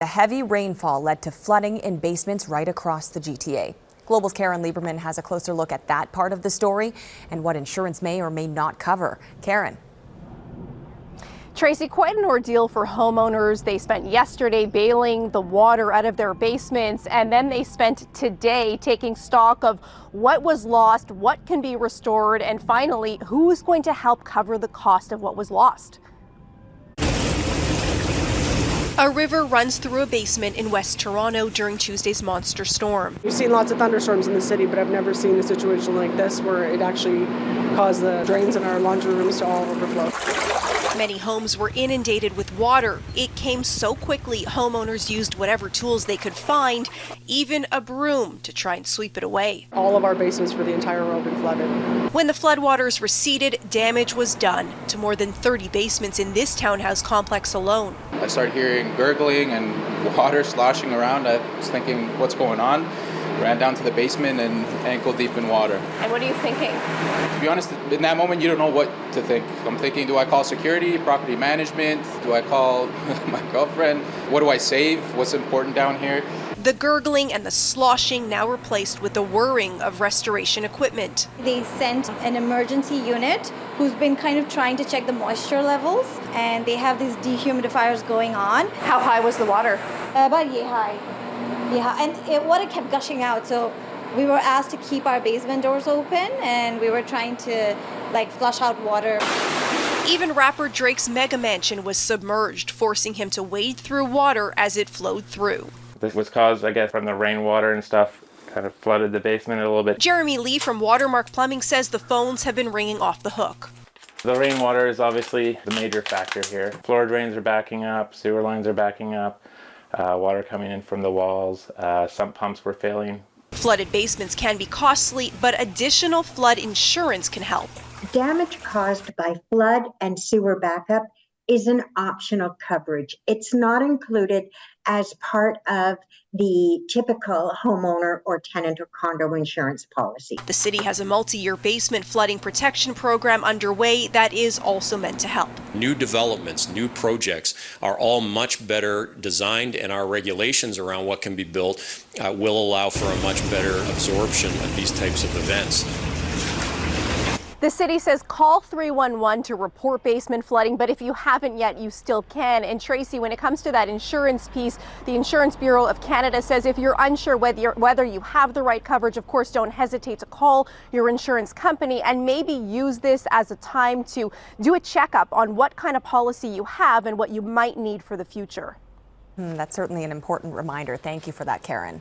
The heavy rainfall led to flooding in basements right across the GTA. Global's Caryn Lieberman has a closer look at that part of the story and what insurance may or may not cover. Caryn. Tracy, quite an ordeal for homeowners. They spent yesterday bailing the water out of their basements, and then they spent today taking stock of what was lost, what can be restored, and finally, who's going to help cover the cost of what was lost. A river runs through a basement in West Toronto during Tuesday's monster storm. We've seen lots of thunderstorms in the city, but I've never seen a situation like this where it actually caused the drains in our laundry rooms to all overflow. Many homes were inundated with water. It came so quickly, homeowners used whatever tools they could find, even a broom, to try and sweep it away. All of our basements for the entire row have been flooded. When the floodwaters receded, damage was done to more than 30 basements in this townhouse complex alone. I started hearing gurgling and water sloshing around. I was thinking, what's going on? Ran down to the basement and ankle deep in water. And what are you thinking? To be honest, in that moment, you don't know what to think. I'm thinking, do I call security, property management? Do I call my girlfriend? What do I save? What's important down here? The gurgling and the sloshing now replaced with the whirring of restoration equipment. They sent an emergency unit who's been kind of trying to check the moisture levels, and they have these dehumidifiers going on. How high was the water? About yay high. Yeah, and water kept gushing out, so we were asked to keep our basement doors open, and we were trying to flush out water. Even rapper Drake's mega mansion was submerged, forcing him to wade through water as it flowed through. This was caused, I guess, from the rainwater and stuff. Kind of flooded the basement a little bit. Jeremy Lee from Watermark Plumbing says the phones have been ringing off the hook. The rainwater is obviously the major factor here. Floor drains are backing up, sewer lines are backing up, water coming in from the walls, sump pumps were failing. Flooded basements can be costly, but additional flood insurance can help. Damage caused by flood and sewer backup is an optional coverage. It's not included as part of the typical homeowner or tenant or condo insurance policy. The city has a multi-year basement flooding protection program underway that is also meant to help. New developments, new projects are all much better designed, and our regulations around what can be built will allow for a much better absorption of these types of events. The city says call 311 to report basement flooding, but if you haven't yet, you still can. And Tracy, when it comes to that insurance piece, the Insurance Bureau of Canada says if you're unsure whether you have the right coverage, of course, don't hesitate to call your insurance company and maybe use this as a time to do a checkup on what kind of policy you have and what you might need for the future. That's certainly an important reminder. Thank you for that, Caryn.